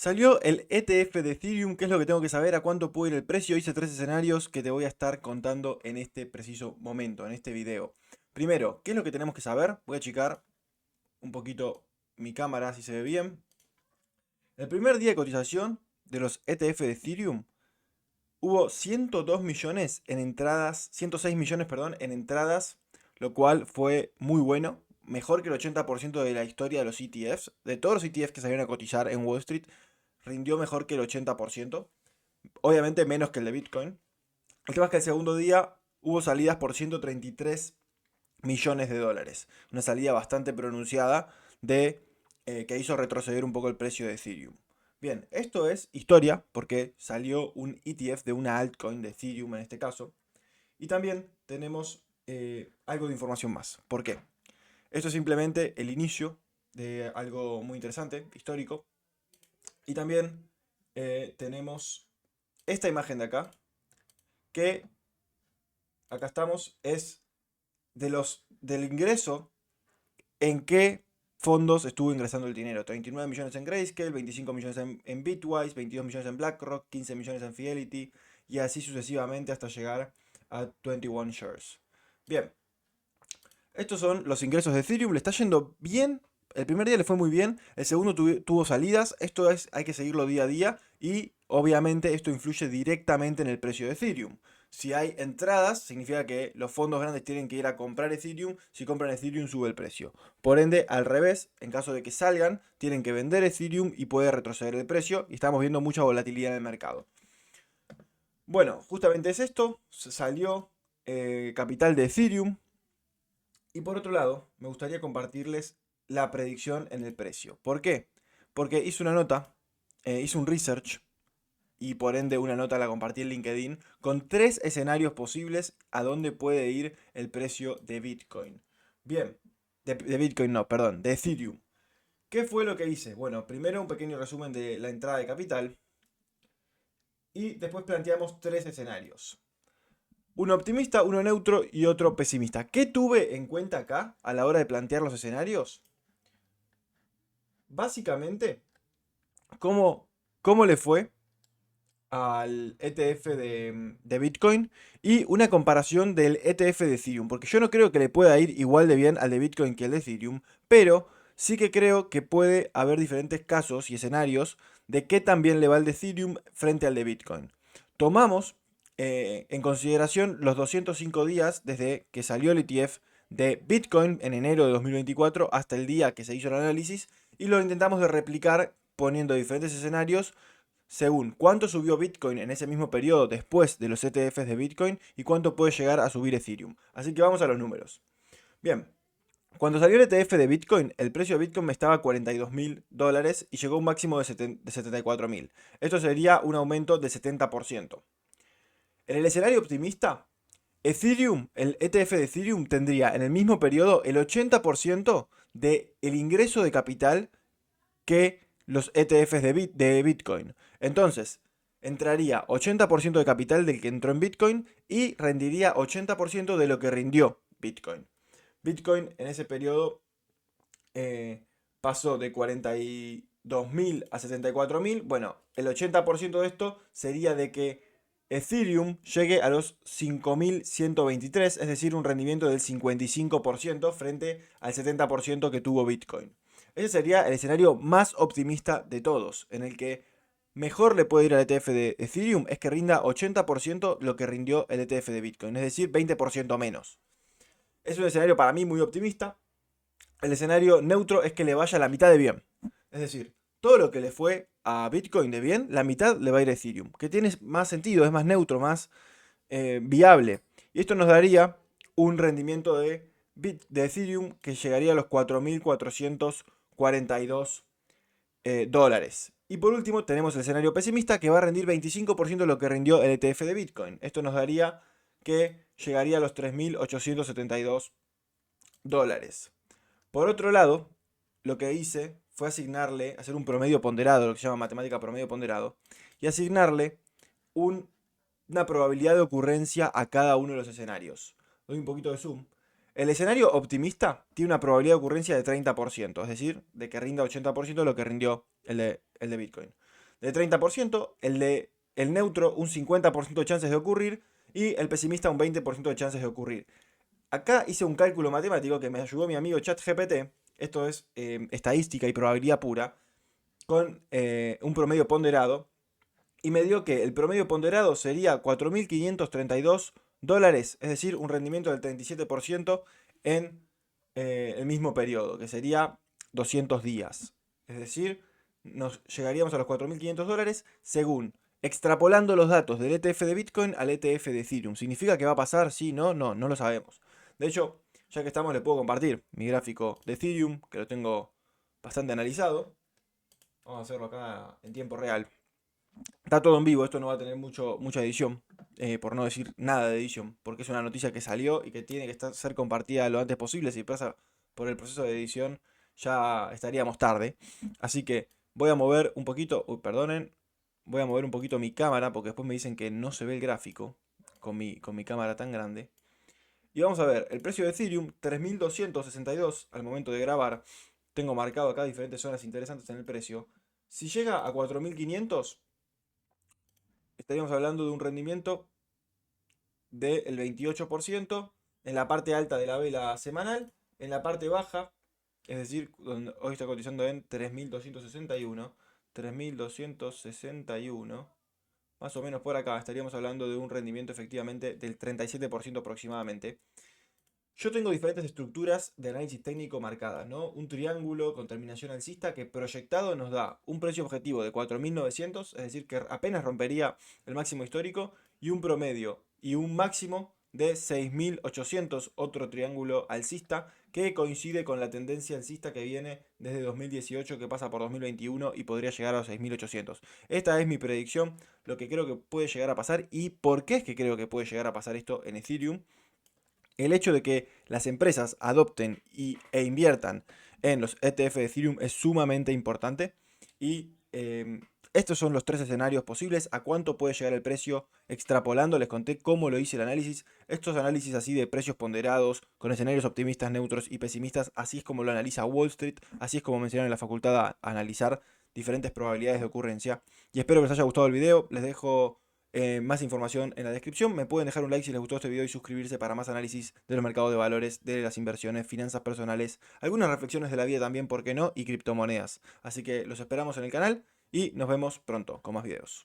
Salió el ETF de Ethereum. ¿Qué es lo que tengo que saber? ¿A cuánto puede ir el precio? Hice tres escenarios que te voy a estar contando en este preciso momento, en este video. Primero, ¿qué es lo que tenemos que saber? Voy a achicar un poquito mi cámara si se ve bien. El primer día de cotización de los ETF de Ethereum hubo 102 millones en entradas, 106 millones, perdón, en entradas, lo cual fue muy bueno, mejor que el 80% de la historia de los ETFs. De todos los ETFs que salieron a cotizar en Wall Street, rindió mejor que el 80%. Obviamente menos que el de Bitcoin. El tema es que el segundo día hubo salidas por 133 millones de dólares. Una salida bastante pronunciada de que hizo retroceder un poco el precio de Ethereum. Bien, esto es historia porque salió un ETF de una altcoin de Ethereum en este caso. Y también tenemos algo de información más. ¿Por qué? Esto es simplemente el inicio de algo muy interesante, histórico. Y también tenemos esta imagen de acá, que acá estamos, es del ingreso en qué fondos estuvo ingresando el dinero. 39 millones en Grayscale, 25 millones en Bitwise, 22 millones en BlackRock, 15 millones en Fidelity y así sucesivamente hasta llegar a 21 Shares. Bien, estos son los ingresos de Ethereum. Le está yendo bien. El primer día le fue muy bien. El segundo tuvo salidas. Esto es, hay que seguirlo día a día. Y obviamente esto influye directamente en el precio de Ethereum. Si hay entradas, significa que los fondos grandes tienen que ir a comprar Ethereum. Si compran Ethereum, sube el precio. Por ende, al revés, en caso de que salgan, tienen que vender Ethereum y puede retroceder el precio. Y estamos viendo mucha volatilidad en el mercado. Bueno, justamente es esto. Salió capital de Ethereum. Y por otro lado, me gustaría compartirles la predicción en el precio. ¿Por qué? Porque hice una nota, hice un research y por ende una nota la compartí en LinkedIn con tres escenarios posibles a dónde puede ir el precio de Bitcoin. Bien, de Bitcoin no, perdón, de Ethereum. ¿Qué fue lo que hice? Bueno, primero un pequeño resumen de la entrada de capital y después planteamos tres escenarios. Uno optimista, uno neutro y otro pesimista. ¿Qué tuve en cuenta acá a la hora de plantear los escenarios? Básicamente, ¿cómo, cómo le fue al ETF de Bitcoin y una comparación del ETF de Ethereum? Porque yo no creo que le pueda ir igual de bien al de Bitcoin que al de Ethereum, pero sí que creo que puede haber diferentes casos y escenarios de qué también le va al de Ethereum frente al de Bitcoin. Tomamos en consideración los 205 días desde que salió el ETF de Bitcoin en enero de 2024 hasta el día que se hizo el análisis y lo intentamos de replicar poniendo diferentes escenarios según cuánto subió Bitcoin en ese mismo periodo después de los ETFs de Bitcoin y cuánto puede llegar a subir Ethereum. Así que vamos a los números. Bien, cuando salió el ETF de Bitcoin, el precio de Bitcoin estaba a 42 mil dólares y llegó a un máximo de 74 mil. Esto sería un aumento de 70%. En el escenario optimista, Ethereum, el ETF de Ethereum tendría en el mismo periodo el 80% del ingreso de capital que los ETFs de Bitcoin. Entonces, entraría 80% de capital del que entró en Bitcoin y rendiría 80% de lo que rindió Bitcoin. Bitcoin en ese periodo eh, pasó de 42.000 a 74.000. Bueno, el 80% de esto sería de que Ethereum llegue a los 5.123, es decir, un rendimiento del 55% frente al 70% que tuvo Bitcoin. Ese sería el escenario más optimista de todos, en el que mejor le puede ir al ETF de Ethereum es que rinda 80% lo que rindió el ETF de Bitcoin, es decir, 20% menos. Es un escenario para mí muy optimista. El escenario neutro es que le vaya la mitad de bien. Es decir, todo lo que le fue a Bitcoin de bien, la mitad le va a ir a Ethereum, que tiene más sentido, es más neutro, más viable. Y esto nos daría un rendimiento de Ethereum que llegaría a los 4.442 dólares. Y por último tenemos el escenario pesimista que va a rendir 25% de lo que rindió el ETF de Bitcoin. Esto nos daría que llegaría a los 3.872 dólares. Por otro lado, lo que hice fue asignarle, hacer un promedio ponderado, lo que se llama matemática promedio ponderado, y asignarle una probabilidad de ocurrencia a cada uno de los escenarios. Doy un poquito de zoom. El escenario optimista tiene una probabilidad de ocurrencia de 30%, es decir, de que rinda 80% de lo que rindió el de Bitcoin. de 30%, el neutro un 50% de chances de ocurrir y el pesimista un 20% de chances de ocurrir. Acá hice un cálculo matemático que me ayudó mi amigo ChatGPT, esto es estadística y probabilidad pura, con un promedio ponderado, y me dio que el promedio ponderado sería 4.532 dólares, es decir, un rendimiento del 37% en el mismo periodo, que sería 200 días. Es decir, nos llegaríamos a los 4.500 dólares según extrapolando los datos del ETF de Bitcoin al ETF de Ethereum. ¿Significa que va a pasar? Sí, no, no, no lo sabemos. De hecho, ya que estamos, le puedo compartir mi gráfico de Ethereum, que lo tengo bastante analizado. Vamos a hacerlo acá en tiempo real. Está todo en vivo, esto no va a tener mucha edición, por no decir nada de edición, porque es una noticia que salió y que tiene que ser compartida lo antes posible. Si pasa por el proceso de edición, ya estaríamos tarde. Así que voy a mover un poquito, perdonen, voy a mover un poquito mi cámara, porque después me dicen que no se ve el gráfico con mi cámara tan grande. Y vamos a ver, el precio de Ethereum, 3.262 al momento de grabar. Tengo marcado acá diferentes zonas interesantes en el precio. Si llega a 4.500 estaríamos hablando de un rendimiento del 28% en la parte alta de la vela semanal, en la parte baja, es decir, donde hoy está cotizando en 3.261, más o menos por acá, estaríamos hablando de un rendimiento efectivamente del 37% aproximadamente. Yo tengo diferentes estructuras de análisis técnico marcadas, ¿no? Un triángulo con terminación alcista que proyectado nos da un precio objetivo de 4.900, es decir, que apenas rompería el máximo histórico, y un promedio y un máximo de 6.800, otro triángulo alcista que coincide con la tendencia alcista que viene desde 2018, que pasa por 2021 y podría llegar a los 6.800. Esta es mi predicción, lo que creo que puede llegar a pasar y por qué es que creo que puede llegar a pasar esto en Ethereum. El hecho de que las empresas adopten e inviertan en los ETF de Ethereum es sumamente importante. Y estos son los tres escenarios posibles. ¿A cuánto puede llegar el precio? Extrapolando, les conté cómo lo hice el análisis. Estos análisis así de precios ponderados, con escenarios optimistas, neutros y pesimistas, así es como lo analiza Wall Street, así es como me enseñaron en la facultad a analizar diferentes probabilidades de ocurrencia. Y espero que les haya gustado el video. Les dejo más información en la descripción. Me pueden dejar un like si les gustó este video y suscribirse para más análisis de los mercados de valores, de las inversiones, finanzas personales, algunas reflexiones de la vida también, ¿por qué no? Y criptomonedas. Así que los esperamos en el canal y nos vemos pronto con más videos.